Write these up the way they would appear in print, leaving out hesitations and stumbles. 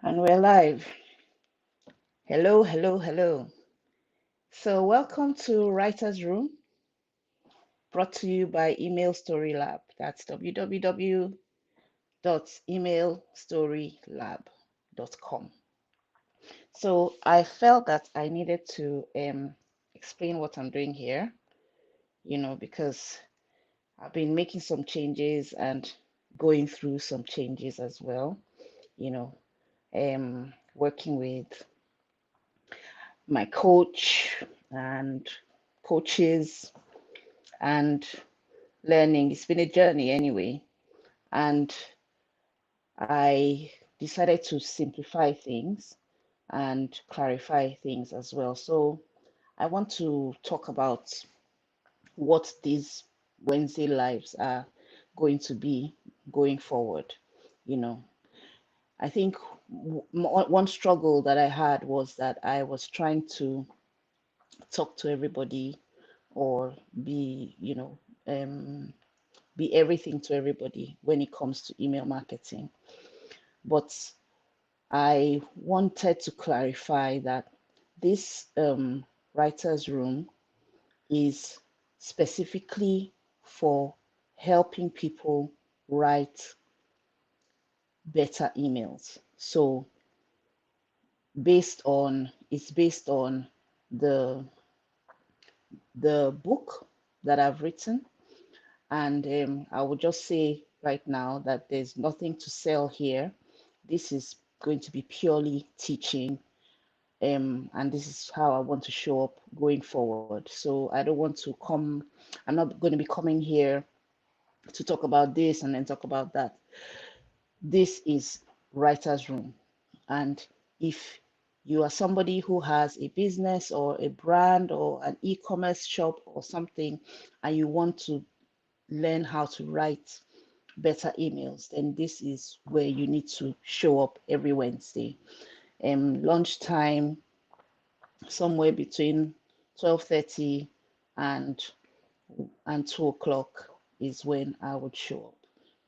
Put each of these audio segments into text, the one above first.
And we're live. Hello, hello, hello. So, welcome to Writer's Room, brought to you by Email Story Lab. That's www.emailstorylab.com. So, I felt that I needed to explain what I'm doing here, because I've been making some changes and going through some changes as well, you know, working with my coach and coaches and learning. It's been a journey anyway. And I decided to simplify things and clarify things as well. So I want to talk about what these Wednesday lives are going to be going forward. You know, I think one struggle that I had was that I was trying to talk to everybody or be, be everything to everybody when it comes to email marketing. But I wanted to clarify that this writer's room is specifically for helping people write better emails. So it's based on the book that I've written. And I will just say right now that there's nothing to sell here. This is going to be purely teaching, and this is how I want to show up going forward. So I don't want to come, I'm not going to be coming here to talk about this and then talk about that. This is Writer's Room. And if you are somebody who has a business or a brand or an e-commerce shop or something, and you want to learn how to write better emails, then this is where you need to show up every Wednesday. Lunchtime, somewhere between 12:30 and 2 o'clock is when I would show up.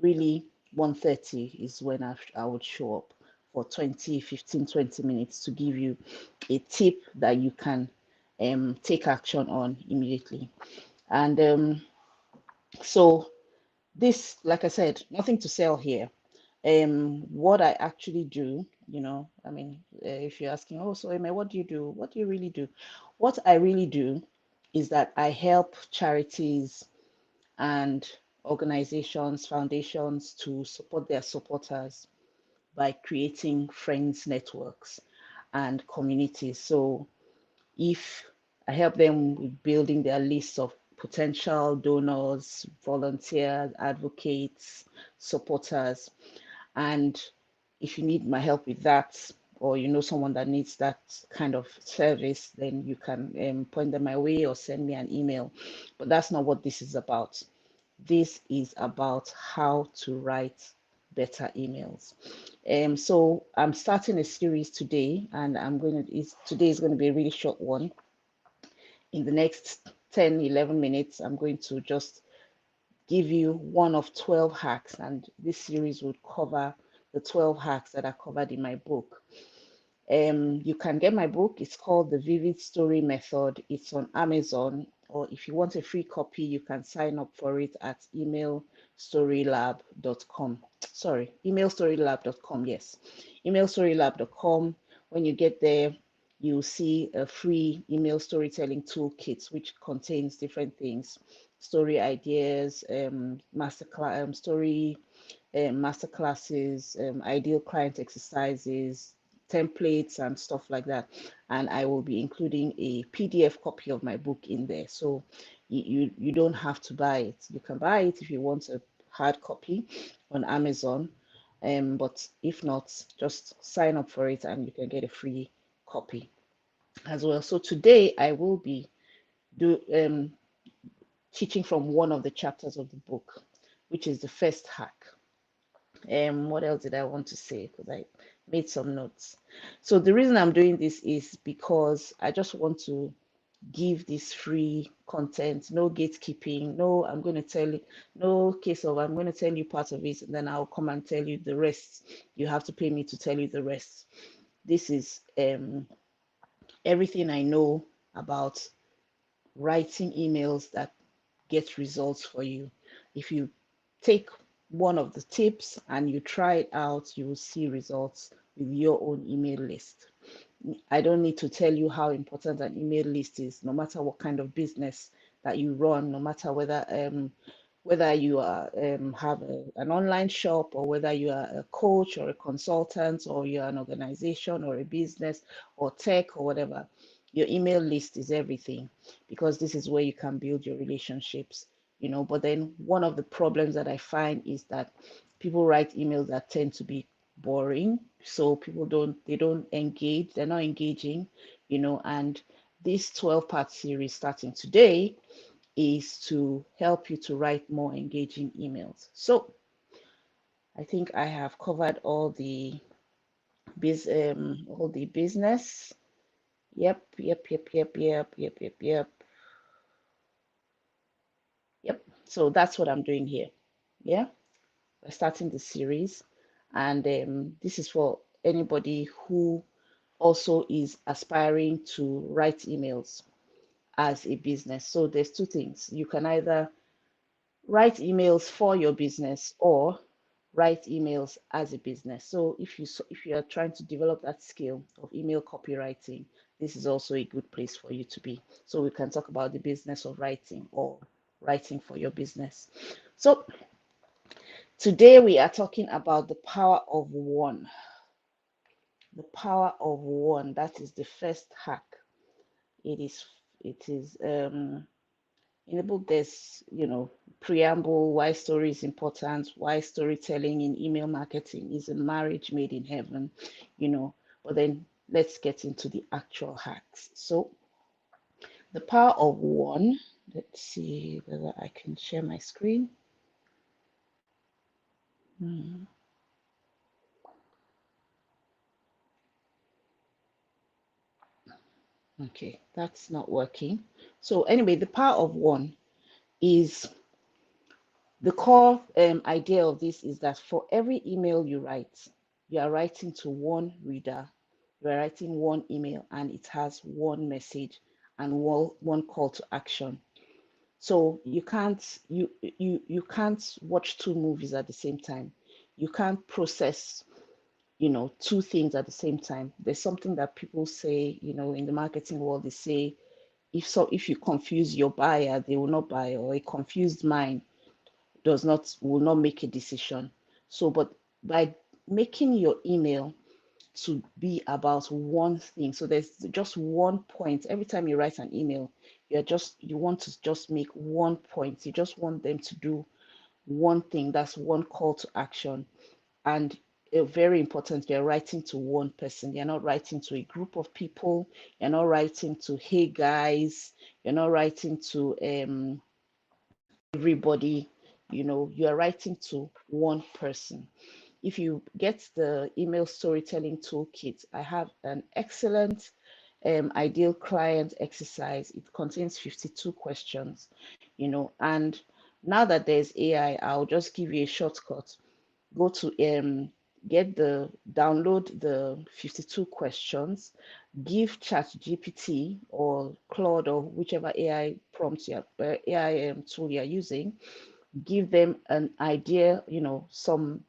Really, 1:30 is when I would show up for 20 minutes to give you a tip that you can take action on immediately. And so this, like I said, nothing to sell here. What I actually do, if you're asking, oh, so Amy, what do you do? What do you really do? What I really do is that I help charities and organizations, foundations to support their supporters by creating friends networks and communities. So if I help them with building their list of potential donors, volunteers, advocates, supporters, and if you need my help with that, or you know someone that needs that kind of service, then you can point them my way or send me an email. But that's not what this is about. This is about how to write better emails. So I'm starting a series today, and today is going to be a really short one. In the next 10, 11 minutes, I'm going to just give you one of 12 hacks, and this series would cover the 12 hacks that are covered in my book. You can get my book. It's called The Vivid Story Method. It's on Amazon, or if you want a free copy, you can sign up for it at emailstorylab.com. Sorry, emailstorylab.com. Yes, emailstorylab.com. When you get there, you'll see a free email storytelling toolkit, which contains different things: story ideas, master classes, ideal client exercises, templates, and stuff like that. And I will be including a PDF copy of my book in there. So you don't have to buy it. You can buy it if you want a hard copy on Amazon. But if not, just sign up for it and you can get a free copy as well. So today I will be do teaching from one of the chapters of the book, which is the first hack. What else did I want to say? Because I made some notes. So the reason I'm doing this is because I just want to give this free content, no gatekeeping, no, I'm going to tell you, no case of I'm going to tell you part of it, and then I'll come and tell you the rest. You have to pay me to tell you the rest. This is everything I know about writing emails that get results for you. If you take one of the tips and you try it out, you will see results with your own email list. I don't need to tell you how important an email list is, no matter what kind of business that you run, no matter whether you are have an online shop, or whether you are a coach or a consultant, or you're an organization or a business or tech or whatever. Your email list is everything, because this is where you can build your relationships, But then one of the problems that I find is that people write emails that tend to be boring, so people don't engage, they're not engaging, and this 12-part series starting today is to help you to write more engaging emails. So I think I have covered all the business. Yep. So that's what I'm doing here. Yeah, we're starting the series, and this is for anybody who also is aspiring to write emails as a business. So there's two things. You can either write emails for your business or write emails as a business. So if you are trying to develop that skill of email copywriting, this is also a good place for you to be. So we can talk about the business of writing or writing for your business. So today we are talking about the power of one. The power of one. That is the first hack. It is in the book, there's preamble, why story is important, why storytelling in email marketing is a marriage made in heaven, but then let's get into the actual hacks. So the power of one. Let's see whether I can share my screen. Okay, that's not working. So anyway, the power of one is the core idea of this is that for every email you write, you are writing to one reader, you are writing one email, and it has one message and one call to action. So you can't watch two movies at the same time. You can't process two things at the same time. There's something that people say, in the marketing world, they say if you confuse your buyer, they will not buy, or a confused mind will not make a decision. So, but by making your email to be about one thing, so there's just one point every time you write an email, you want to just make one point. You just want them to do one thing. That's one call to action. And very important, you're writing to one person. You're not writing to a group of people. You're not writing to, hey guys. You're not writing to everybody. You are writing to one person. If you get the email storytelling toolkit, I have an excellent ideal client exercise. It contains 52 questions, and now that there's AI, I'll just give you a shortcut. Go to download the 52 questions, give ChatGPT or Claude or whichever AI prompt AI tool you're using, give them an idea, some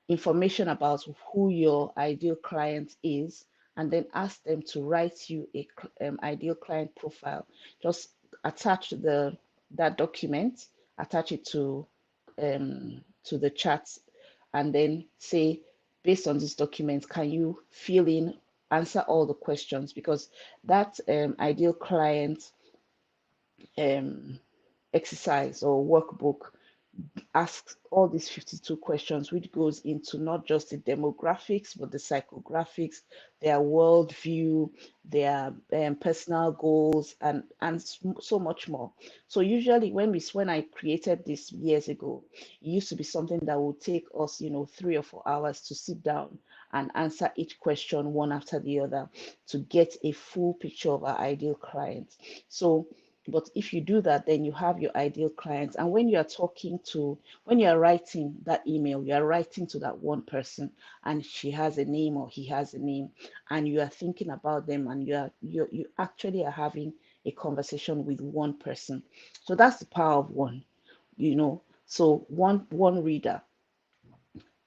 information about who your ideal client is, and then ask them to write you a ideal client profile. Just attach that document, attach it to the chat, and then say, based on this document, can you answer all the questions? Because that ideal client exercise or workbook asks all these 52 questions, which goes into not just the demographics, but the psychographics, their worldview, their personal goals, and so much more. So usually when I created this years ago, it used to be something that would take us, 3 or 4 hours to sit down and answer each question one after the other to get a full picture of our ideal clients. So, but if you do that, then you have your ideal clients. And when you are when you are writing that email, you are writing to that one person, and she has a name or he has a name, and you are thinking about them, and you actually are having a conversation with one person. So that's the power of one, you know. So one reader,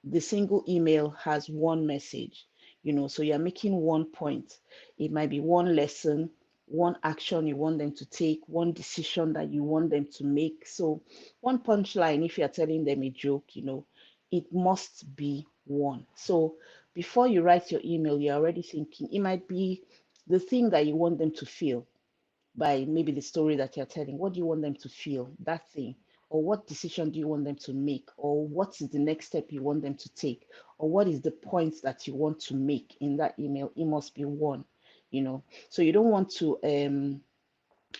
the single email has one message, so you're making one point. It might be one lesson, one action you want them to take, one decision that you want them to make. So one punchline, if you're telling them a joke, it must be one. So before you write your email, you're already thinking it might be the thing that you want them to feel by maybe the story that you're telling. What do you want them to feel, that thing? Or what decision do you want them to make? Or what is the next step you want them to take? Or what is the point that you want to make in that email? It must be one. So you don't want to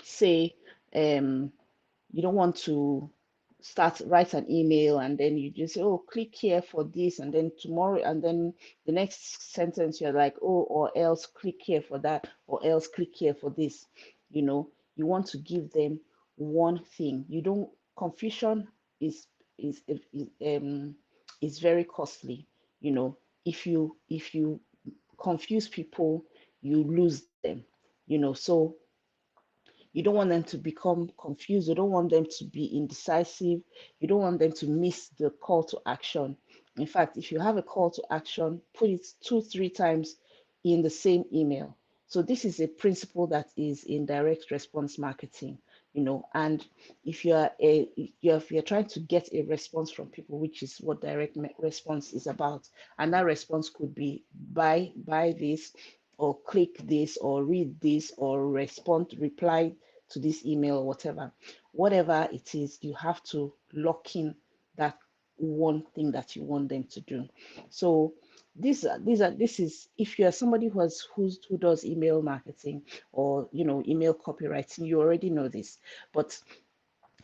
say, you don't want to write an email and then you just say, oh, click here for this, and then tomorrow, and then the next sentence you're like, oh, or else click here for that, or else click here for this. You want to give them one thing. You don't Confusion is is very costly. If you confuse people, you lose them. So you don't want them to become confused. You don't want them to be indecisive. You don't want them to miss the call to action. In fact, if you have a call to action, put it 2, 3 times in the same email. So this is a principle that is in direct response marketing. And if you're trying to get a response from people, which is what direct response is about, and that response could be buy this, or click this, or read this, or reply to this email, or whatever it is, you have to lock in that one thing that you want them to do. So this is, if you are somebody who does email marketing, or email copywriting, you already know this. But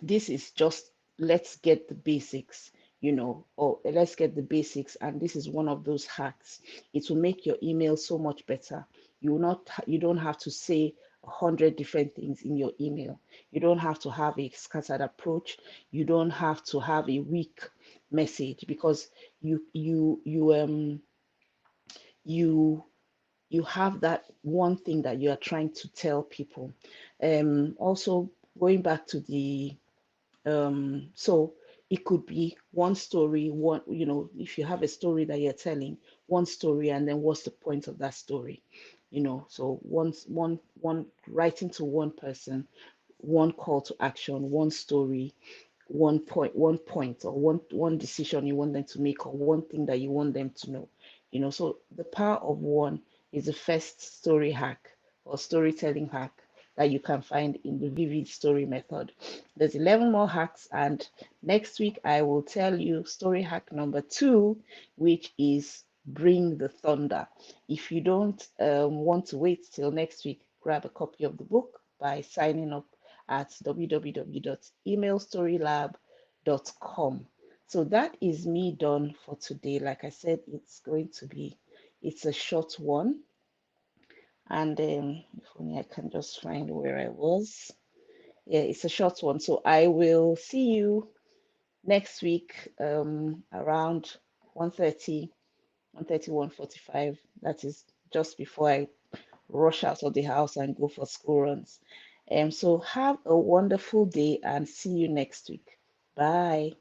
this is just, let's get the basics, or let's get the basics. And this is one of those hacks. It will make your email so much better. You don't have to say 100 different things in your email. You don't have to have a scattered approach. You don't have to have a weak message, because you you have that one thing that you are trying to tell people. Also, going back to the so it could be one story, if you have a story that you're telling, one story, and then what's the point of that story? So one writing to one person, one call to action, one story, one point, or one decision you want them to make, or one thing that you want them to know. So the power of one is the first story hack, or storytelling hack, that you can find in the Vivid Story method. There's 11 more hacks, and next week I will tell you story hack number 2, which is Bring the Thunder. If you don't want to wait till next week, grab a copy of the book by signing up at www.emailstorylab.com. So that is me done for today. Like I said, it's a short one. And if only I can just find where I was. Yeah, it's a short one. So I will see you next week around 1:30, 1:30, 1:45. That is just before I rush out of the house and go for school runs. So have a wonderful day, and see you next week. Bye.